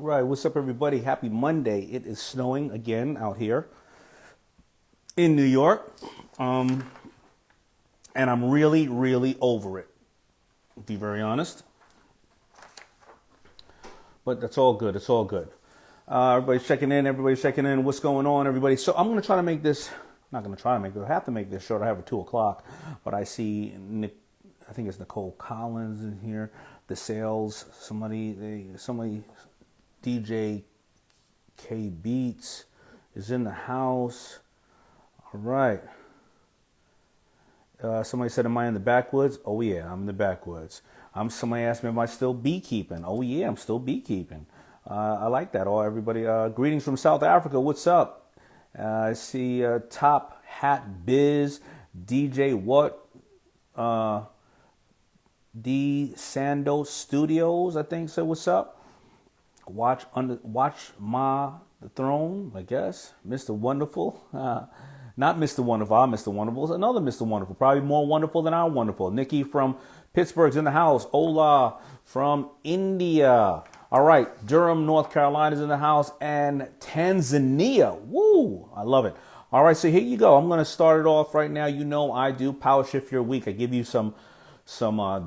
right, what's up, everybody? Happy Monday. It is snowing again out here in New York, and I'm really, really over it, to be very honest. But that's all good. It's all good. Everybody's checking in. Everybody's checking in. What's going on, everybody? So I'm going to try to make this, not going to try to make it, I have to make this short. I have it 2 o'clock, but I see I think it's Nicole Collins in here. The sales, somebody, DJ K Beats is in the house. All right. Somebody said, am I in the backwoods? Oh, yeah, I'm in the backwoods. Somebody asked me, am I still beekeeping? Oh, yeah, I'm still beekeeping. I like that. Oh, everybody, greetings from South Africa. What's up? I see Top Hat Biz, DJ What? The Sandal Studios, I think, said, what's up? Watch Ma the Throne, I guess. Mr. Wonderful. Not Mr. Wonderful, I'm Mr. Wonderful. It's another Mr. Wonderful, probably more wonderful than our wonderful. Nikki from Pittsburgh's in the house. Hola from India. All right, Durham, North Carolina's in the house. And Tanzania. Woo, I love it. All right, so here you go. I'm going to start it off right now. You know I do Powershift your week. I give you some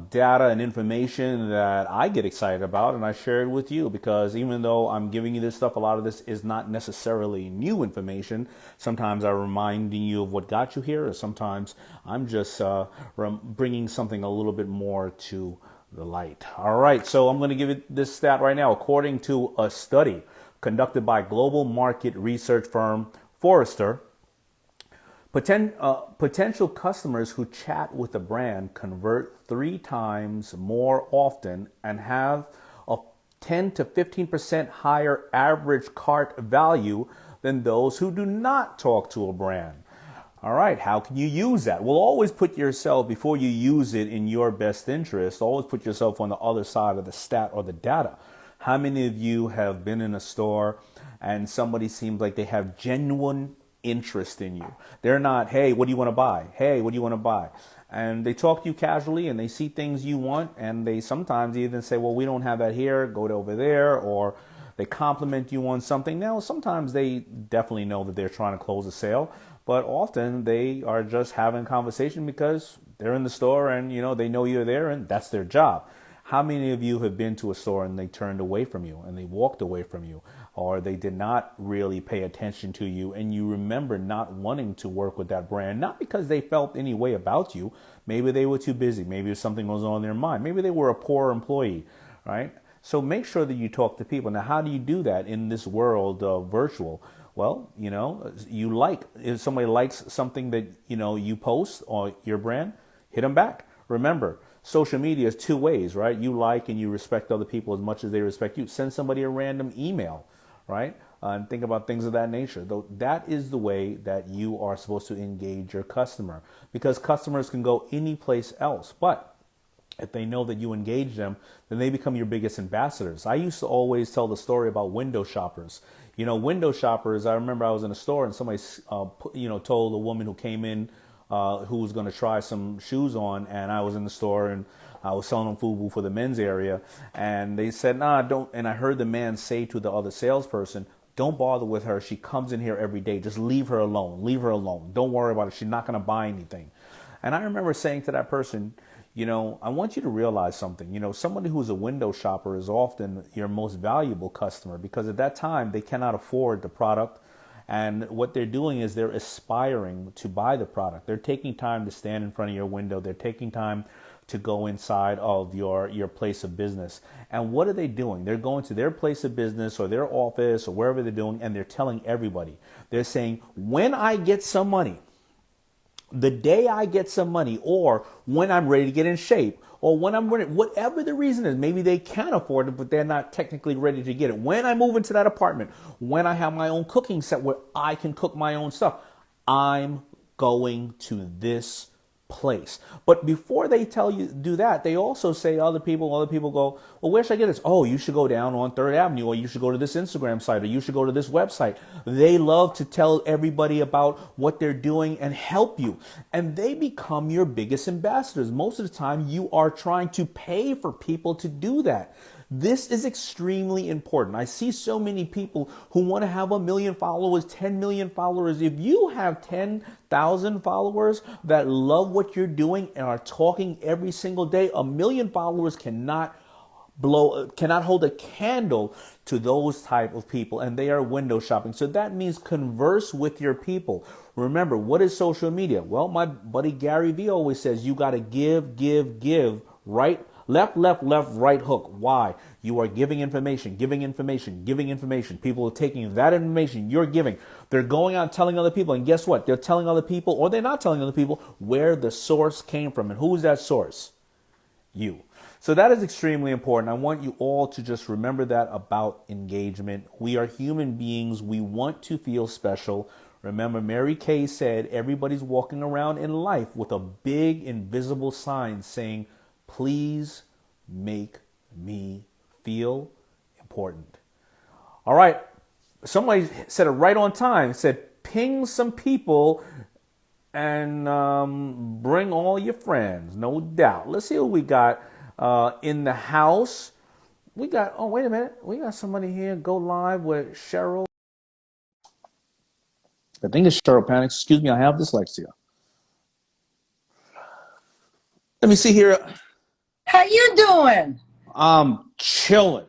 data and information that I get excited about, and I share it with you, because even though I'm giving you this stuff, a lot of this is not necessarily new information. Sometimes I'm reminding you of what got you here, or sometimes I'm just bringing something a little bit more to the light. All right, so I'm going to give it this stat right now. According to a study conducted by global market research firm Forrester, potential customers who chat with a brand convert 3 times more often and have a 10 to 15% higher average cart value than those who do not talk to a brand. All right, how can you use that? Well, always put yourself, before you use it in your best interest, always put yourself on the other side of the stat or the data. How many of you have been in a store and somebody seems like they have genuine interest in you? They're not, hey, what do you want to buy? Hey, what do you want to buy? And they talk to you casually, and they see things you want, and they sometimes even say, well, we don't have that here, go to over there, or they compliment you on something. Now, sometimes they definitely know that they're trying to close a sale, but often they are just having a conversation because they're in the store and, you know, they know you're there and that's their job. How many of you have been to a store and they turned away from you and they walked away from you, or they did not really pay attention to you, and you remember not wanting to work with that brand, not because they felt any way about you. Maybe they were too busy. Maybe something was on their mind. Maybe they were a poor employee, right? So make sure that you talk to people. Now, how do you do that in this world of virtual? Well, you know, if somebody likes something that, you know, you post or your brand, hit them back. Remember, social media is 2 ways, right? You like and you respect other people as much as they respect you. Send somebody a random email, right? And think about things of that nature. Though that is the way that you are supposed to engage your customer, because customers can go any place else. But if they know that you engage them, then they become your biggest ambassadors. I used to always tell the story about window shoppers. You know, window shoppers, I remember I was in a store and somebody, told a woman who came in who was going to try some shoes on, and I was in the store and I was selling them fubu for the men's area, and they said, nah, don't. And I heard the man say to the other salesperson, don't bother with her. She comes in here every day. Just leave her alone. Leave her alone. Don't worry about it. She's not going to buy anything. And I remember saying to that person, you know, I want you to realize something. You know, somebody who's a window shopper is often your most valuable customer, because at that time they cannot afford the product. And what they're doing is they're aspiring to buy the product. They're taking time to stand in front of your window. They're taking time to go inside of your place of business. And what are they doing? They're going to their place of business or their office or wherever they're doing, and they're telling everybody. They're saying, when I get some money, the day I get some money, or when I'm ready to get in shape, or when I'm ready, whatever the reason is, maybe they can afford it, but they're not technically ready to get it. When I move into that apartment, when I have my own cooking set where I can cook my own stuff, I'm going to this place. But before they tell you do that, they also say other people go, well, where should I get this? Oh, you should go down on 3rd Avenue, or you should go to this Instagram site, or you should go to this website. They love to tell everybody about what they're doing and help you. And they become your biggest ambassadors. Most of the time, you are trying to pay for people to do that. This is extremely important. I see so many people who want to have 1 million followers, 10 million followers. If you have 10,000 followers that love what you're doing and are talking every single day, 1 million followers cannot hold a candle to those type of people, and they are window shopping. So that means converse with your people. Remember, what is social media? Well, my buddy Gary Vee always says you got to give, right, left, right hook. Why? You are giving information. People are taking that information you're giving. They're going out telling other people, and guess what? They're telling other people, or they're not telling other people, where the source came from. And who's that source? You. So that is extremely important. I want you all to just remember that about engagement. We are human beings. We want to feel special. Remember, Mary Kay said everybody's walking around in life with a big invisible sign saying, please make me feel important. All right. Somebody said it right on time. Said, ping some people and bring all your friends. No doubt. Let's see what we got. In the house, we got, oh, wait a minute. We got somebody here, go live with Cheryl. I think it's Cheryl Panics. Excuse me, I have dyslexia. Let me see here. How you doing? I'm chilling.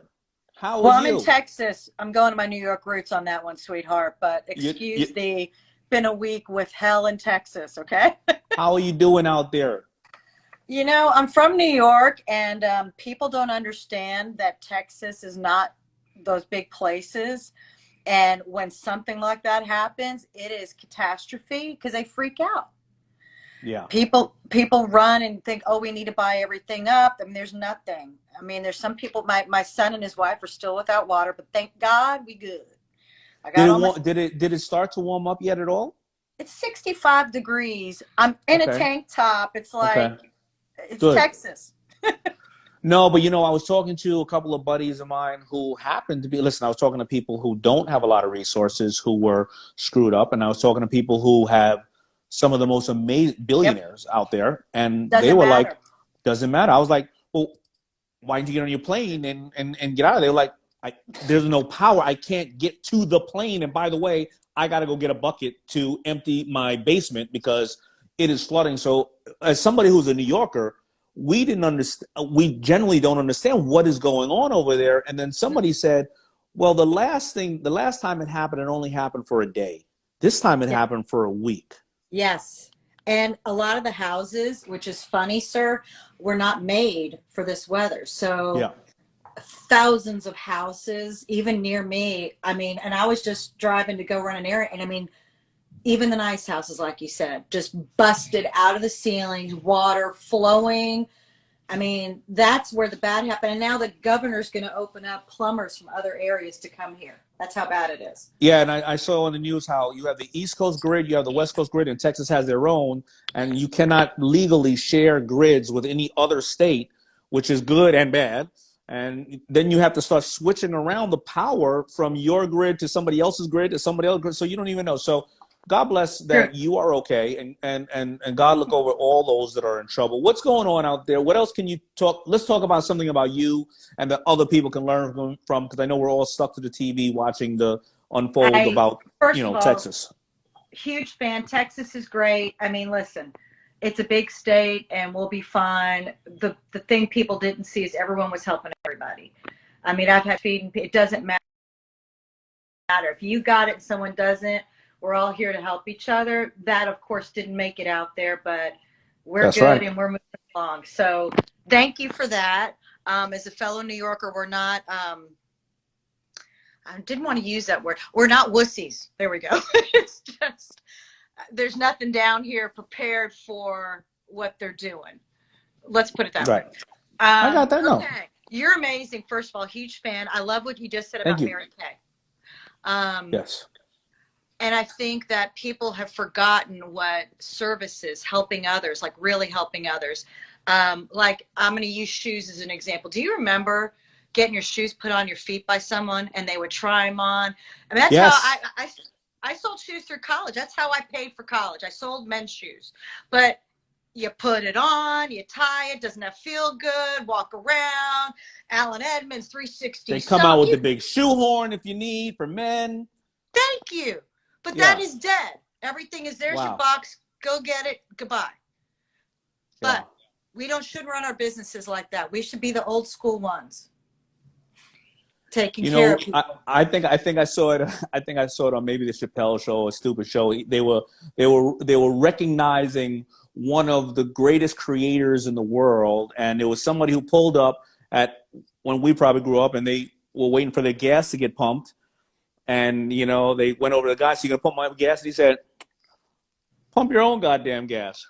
How are Well, I'm you? in Texas. I'm going to my New York roots on that one, sweetheart. But been a week with hell in Texas, okay? How are you doing out there? You know, I'm from New York, and people don't understand that Texas is not those big places. And when something like that happens, it is catastrophe because they freak out. Yeah. People run and think, oh, we need to buy everything up. I mean, there's nothing. I mean, there's some people, my son and his wife are still without water, but thank God we good. Did it start to warm up yet at all? It's 65 degrees. I'm in a tank top. It's like, it's good. Texas. No, but I was talking to a couple of buddies of mine who happened to be, listen, I was talking to people who don't have a lot of resources, who were screwed up. And I was talking to people who have some of the most amazing billionaires out there. And they were like, doesn't matter. I was like, well, why didn't you get on your plane and get out of there? They were like, there's no power. I can't get to the plane. And by the way, I got to go get a bucket to empty my basement because it is flooding. So as somebody who's a New Yorker, we didn't understand. We generally don't understand what is going on over there. And then somebody said, well, the last time it happened, it only happened for a day. This time it happened for a week. Yes. And a lot of the houses, which is funny, sir, were not made for this weather. So thousands of houses, even near me. I mean, and I was just driving to go run an errand. And I mean, even the nice houses, like you said, just busted out of the ceilings, water flowing. I mean, that's where the bad happened. And now the governor's going to open up plumbers from other areas to come here. That's how bad it is. Yeah, and I saw on the news how you have the East Coast grid, you have the West Coast grid, and Texas has their own, and you cannot legally share grids with any other state, which is good and bad. And then you have to start switching around the power from your grid to somebody else's grid to somebody else's grid, so you don't even know. So God bless that you are okay, and God look over all those that are in trouble. What's going on out there? What else can you talk? Let's talk about something about you and that other people can learn from, because I know we're all stuck to the TV watching the unfold about Texas. Huge fan. Texas is great. I mean, listen, it's a big state and we'll be fine. The thing people didn't see is everyone was helping everybody. I mean, I've had feeding. It doesn't matter if you got it and someone doesn't. We're all here to help each other. That, of course, didn't make it out there, but we're good and we're moving along. So thank you for that. As a fellow New Yorker, we're not, I didn't want to use that word. We're not wussies. There we go. It's just, there's nothing down here prepared for what they're doing. Let's put it that way. I got that. No. Okay. You're amazing. First of all, huge fan. I love what you just said about Mary Kay. Yes. And I think that people have forgotten what service is, helping others, like really helping others. Like I'm going to use shoes as an example. Do you remember getting your shoes put on your feet by someone and they would try them on? I mean, that's how I sold shoes through college. That's how I paid for college. I sold men's shoes. But You put it on, you tie it, doesn't that feel good? Walk around. Alan Edmonds, 360. They come out with the big shoehorn if you need for men. Thank you. But that is dead. Everything is, there's your box. Go get it. Goodbye. But we shouldn't run our businesses like that. We should be the old school ones. Taking care of people. I think I saw it. I think I saw it on maybe the Chappelle Show or Stupid Show. They were recognizing one of the greatest creators in the world, and it was somebody who pulled up at when we probably grew up, and they were waiting for their gas to get pumped, and they went over to the guy. So you gonna pump my gas? And he said, "Pump your own goddamn gas."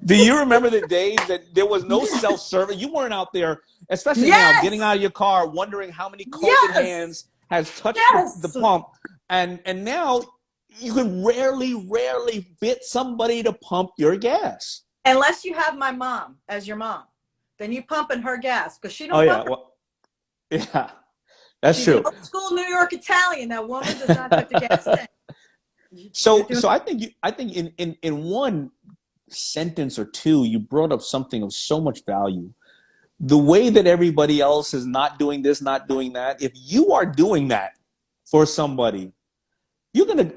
Do you remember the days that there was no self-service? You weren't out there, especially now, getting out of your car, wondering how many COVID hands has touched the pump. And now you can rarely fit somebody to pump your gas. Unless you have my mom as your mom. Then you pumping her gas because she don't pump yeah, that's true. Old school New York Italian. That woman does not put the gas in. So I think in one sentence or two, you brought up something of so much value. The way that everybody else is not doing this, not doing that. If you are doing that for somebody, they're gonna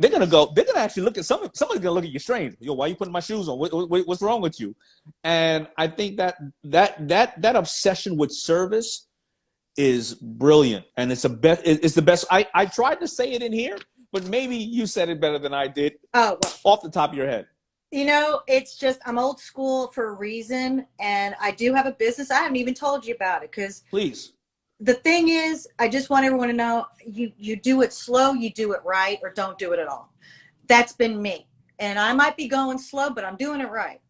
actually look at somebody's gonna look at you strange. Yo, why are you putting my shoes on? What's wrong with you? And I think that obsession with service is brilliant, and it's the best. I tried to say it in here, but maybe you said it better than I did. Oh, well, off the top of your head. It's just I'm old school for a reason, and I do have a business. I haven't even told you about it because please. The thing is, I just want everyone to know you do it slow, you do it right, or don't do it at all. That's been me, and I might be going slow, but I'm doing it right.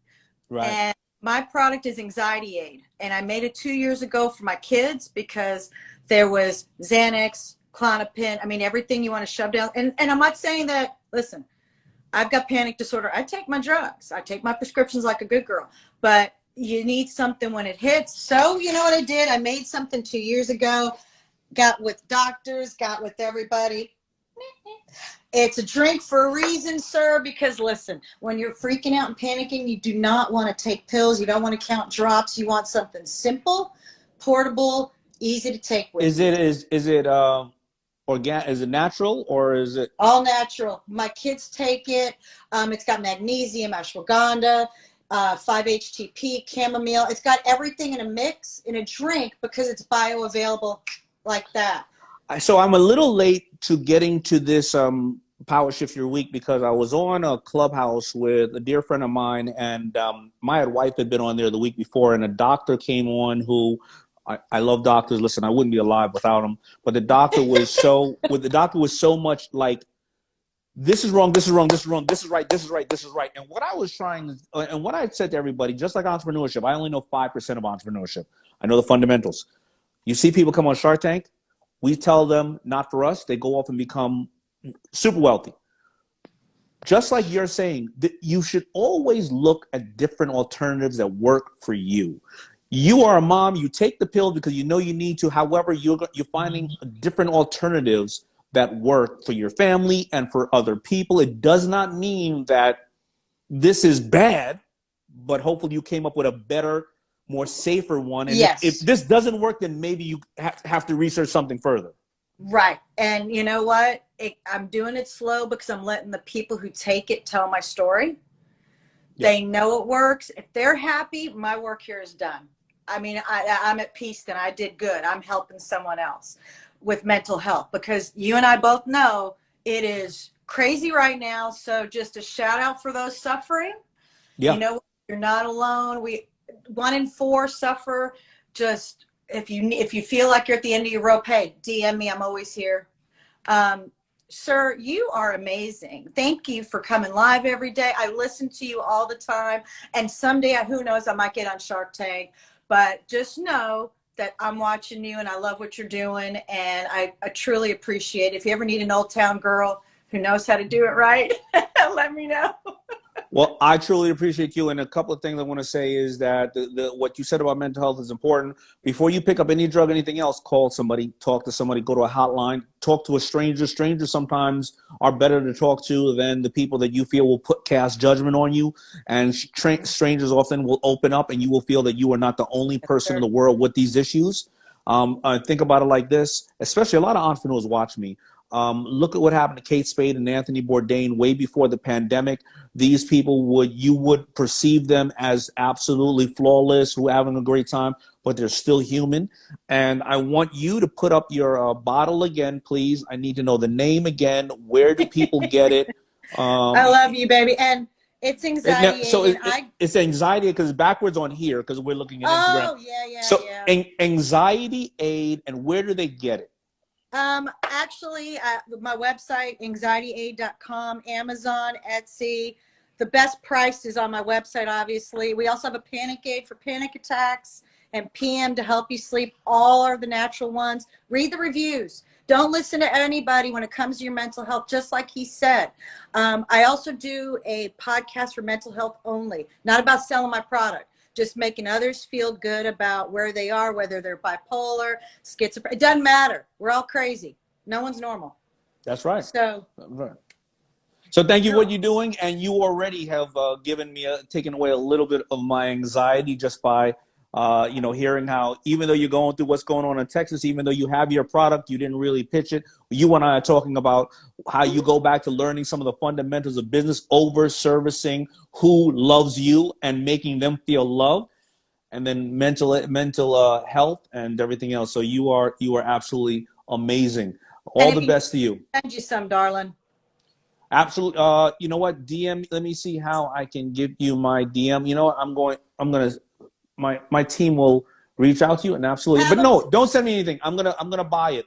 Right. And my product is anxiety aid, and I made it 2 years ago for my kids because there was Xanax, Klonopin, everything you want to shove down. And I'm not saying that, listen, I've got panic disorder. I take my drugs. I take my prescriptions like a good girl. But you need something when it hits. So you know what I did? I made something 2 years ago, got with doctors, got with everybody. It's a drink for a reason, sir, because listen, when you're freaking out and panicking, you do not want to take pills. You don't want to count drops. You want something simple, portable, easy to take with you. Is it organic? Is it natural or is it all natural? My kids take it. It's got magnesium, ashwagandha, 5-HTP, chamomile. It's got everything in a mix in a drink because it's bioavailable like that. So I'm a little late to getting to this Powershift Your Week because I was on a Clubhouse with a dear friend of mine, and my wife had been on there the week before, and a doctor came on who I love doctors. Listen, I wouldn't be alive without him. But the doctor was so much like, this is wrong, this is wrong, this is wrong, this is right, this is right, this is right. And what I was trying, and what I said to everybody, just like entrepreneurship, I only know 5% of entrepreneurship. I know the fundamentals. You see people come on Shark Tank, we tell them, not for us, they go off and become super wealthy. Just like you're saying, you should always look at different alternatives that work for you. You are a mom, you take the pill because you know you need to. However, you're finding different alternatives that work for your family and for other people. It does not mean that this is bad, but hopefully you came up with a better, more safer one. And yes. If this doesn't work, then maybe you have to research something further. Right. And you know what? I'm doing it slow because I'm letting the people who take it tell my story. Yeah. They know it works. If they're happy, my work here is done. I'm at peace, then I did good. I'm helping someone else with mental health because you and I both know it is crazy right now. So just a shout out for those suffering. Yeah. You know, you're not alone. 1 in 4 suffer. Just if you feel like you're at the end of your rope, hey, DM me. I'm always here. Sir, you are amazing. Thank you for coming live every day. I listen to you all the time. And someday, who knows, I might get on Shark Tank. But just know that I'm watching you and I love what you're doing. And I truly appreciate it. If you ever need an old town girl who knows how to do it right, let me know. Well, I truly appreciate you. And a couple of things I want to say is that what you said about mental health is important. Before you pick up any drug, anything else, call somebody, talk to somebody, go to a hotline, talk to a stranger. Strangers sometimes are better to talk to than the people that you feel will cast judgment on you. And strangers often will open up, and you will feel that you are not the only person in the world with these issues. Think about it like this, especially a lot of entrepreneurs watch me. Look at what happened to Kate Spade and Anthony Bourdain way before the pandemic. These people you would perceive them as absolutely flawless, who are having a great time, but they're still human. And I want you to put up your bottle again, please. I need to know the name again. Where do people get it? I love you, baby. And it's anxiety. It's anxiety because it's backwards on here because we're looking at Instagram. Oh, yeah. So anxiety aid, and where do they get it? Actually, my website, anxietyaid.com, Amazon, Etsy. The best price is on my website, obviously. We also have a panic aid for panic attacks and PM to help you sleep. All are the natural ones. Read the reviews. Don't listen to anybody when it comes to your mental health, just like he said. I also do a podcast for mental health only, not about selling my product. Just making others feel good about where they are, whether they're bipolar, schizophrenic. It doesn't matter. We're all crazy. No one's normal. That's right. So thank you for what you're doing. And you already have taken away a little bit of my anxiety just by, hearing how, even though you're going through what's going on in Texas, even though you have your product, you didn't really pitch it. You and I are talking about how you go back to learning some of the fundamentals of business, over servicing who loves you and making them feel loved, and then mental health and everything else. So you are absolutely amazing. All the best to you. Send you some, darling. Absolutely. You know what? DM. Let me see how I can give you my DM. You know what? My team will reach out to you, and absolutely. But no, don't send me anything. I'm gonna buy it.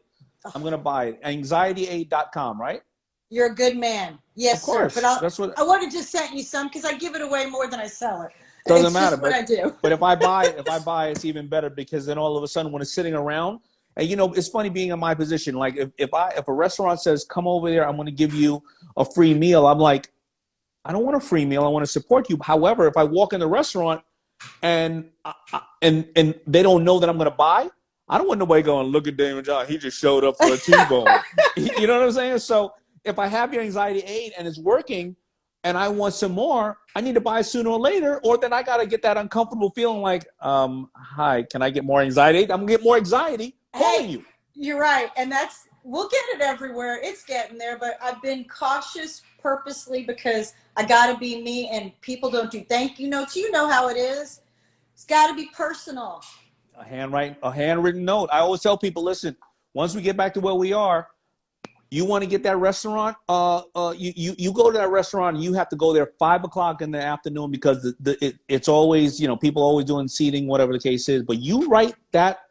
I'm gonna buy it. Anxietyaid.com, right? You're a good man. Yes, of course, sir. But I would have just sent you some because I give it away more than I sell it. Doesn't matter. Just what I do. But if I buy it, it's even better because then all of a sudden when it's sitting around, and it's funny being in my position. Like if a restaurant says, come over there, I'm going to give you a free meal. I'm like, I don't want a free meal. I want to support you. However, if I walk in the restaurant and they don't know that I'm going to buy, I don't want nobody going, look at Daymond John. He just showed up for a T-bone. You know what I'm saying? So if I have your anxiety aid and it's working and I want some more, I need to buy sooner or later, or then I got to get that uncomfortable feeling like, hi, can I get more anxiety aid? I'm going to get more anxiety calling you. You're right. And we'll get it everywhere. It's getting there, but I've been cautious purposely because I got to be me, and people don't do thank you notes. You know how it is. It's got to be personal. A handwritten note. I always tell people, listen, once we get back to where we are, you want to get that restaurant, you go to that restaurant, and you have to go there 5 o'clock in the afternoon because it's always, people always doing seating, whatever the case is. But you write that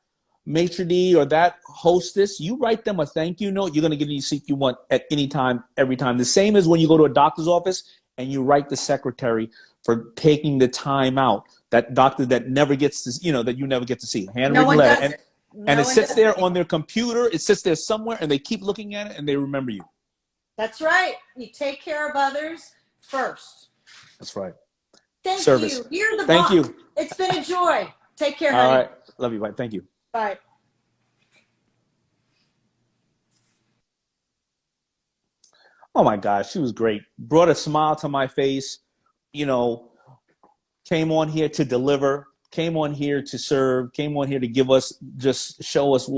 maitre d' or that hostess, you write them a thank you note. You're going to get any seat you want at any time, every time. The same as when you go to a doctor's office and you write the secretary for taking the time out. That doctor that never gets to, that you never get to see. Handwritten letter. And it sits there on their computer. It sits there somewhere, and they keep looking at it, and they remember you. That's right. You take care of others first. That's right. Thank Service. you. You're the Thank boss. you. It's been a joy. Take care, honey. All right. Love you. Bye. Thank you. Bye. Oh, my gosh. She was great. Brought a smile to my face. Came on here to deliver, came on here to serve, came on here to show us,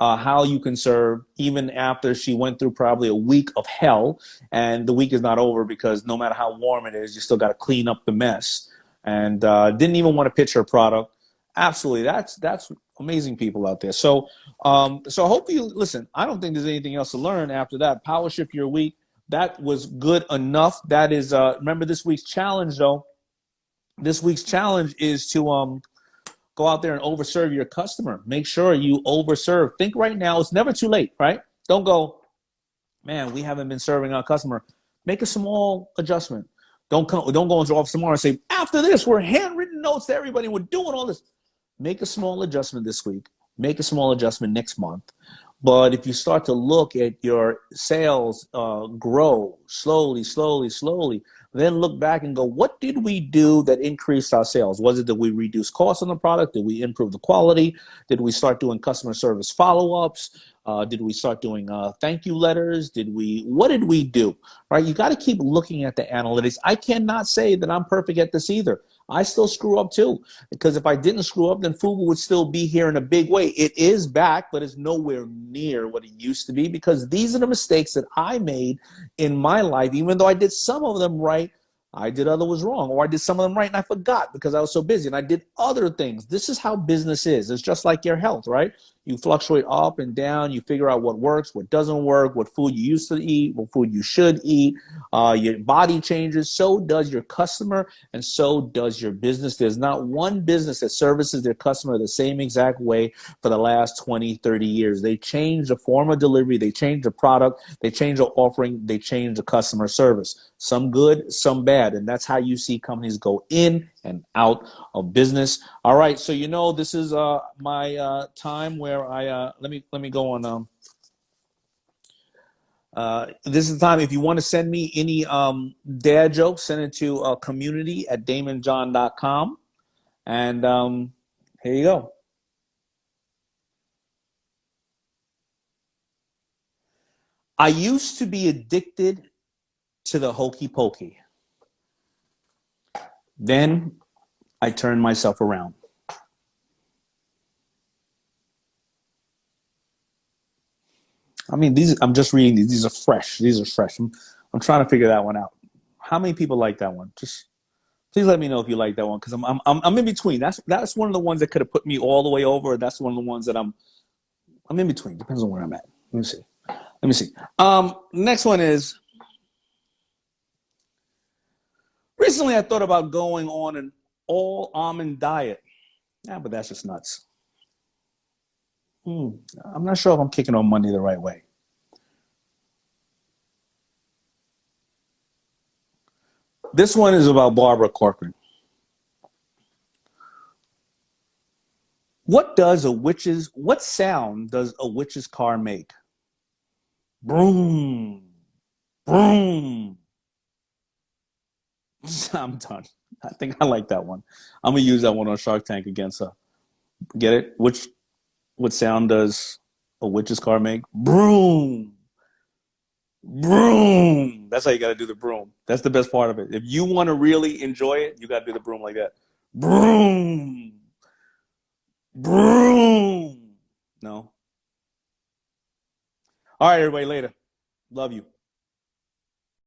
how you can serve, even after she went through probably a week of hell. And the week is not over because no matter how warm it is, you still got to clean up the mess. And didn't even want to pitch her product. Absolutely. That's amazing people out there. So hopefully, listen, I don't think there's anything else to learn after that. Powershift your week. That was good enough. That is, remember this week's challenge though. This week's challenge is to go out there and overserve your customer. Make sure you overserve. Think right now. It's never too late, right? Don't go, man, we haven't been serving our customer. Make a small adjustment. Don't go into the office tomorrow and say, after this, we're handwritten notes to everybody. We're doing all this. Make a small adjustment this week. Make a small adjustment next month. But if you start to look at your sales grow slowly, then look back and go, what did we do that increased our sales? Was it that we reduced costs on the product? Did we improve the quality? Did we start doing customer service follow-ups? Did we start doing thank you letters? What did we do? Right? You got to keep looking at the analytics. I cannot say that I'm perfect at this either. I still screw up too, because if I didn't screw up, then Fubu would still be here in a big way. It is back, but it's nowhere near what it used to be, because these are the mistakes that I made in my life. Even though I did some of them right, I did others wrong, or I did some of them right and I forgot because I was so busy, and I did other things. This is how business is. It's just like your health, right? You fluctuate up and down. You figure out what works, what doesn't work, what food you used to eat, what food you should eat. Your body changes. So does your customer, and so does your business. There's not one business that services their customer the same exact way for the last 20, 30 years. They change the form of delivery. They change the product. They change the offering. They change the customer service. Some good, some bad. And that's how you see companies go in and out of business. All right. So, this is my time where I let me go on. This is the time. If you want to send me any dad jokes, send it to community@daymondjohn.com. And here you go. I used to be addicted to the hokey pokey. Then I turned myself around. I mean, I'm just reading these. These are fresh. I'm trying to figure that one out. How many people like that one? Just please let me know if you like that one, because I'm in between. That's one of the ones that could have put me all the way over. That's one of the ones that I'm in between. Depends on where I'm at. Let me see. Next one is, recently I thought about going on an all almond diet. Yeah, but that's just nuts. I'm not sure if I'm kicking on money the right way. This one is about Barbara Corcoran. What sound does a witch's car make? Broom, broom. I'm done. I think I like that one. I'm gonna use that one on Shark Tank against her. Get it? What sound does a witch's car make? Broom, broom. That's how you gotta do the broom. That's the best part of it. If you want to really enjoy it, you gotta do the broom like that. Broom, broom. No. All right, everybody. Later. Love you.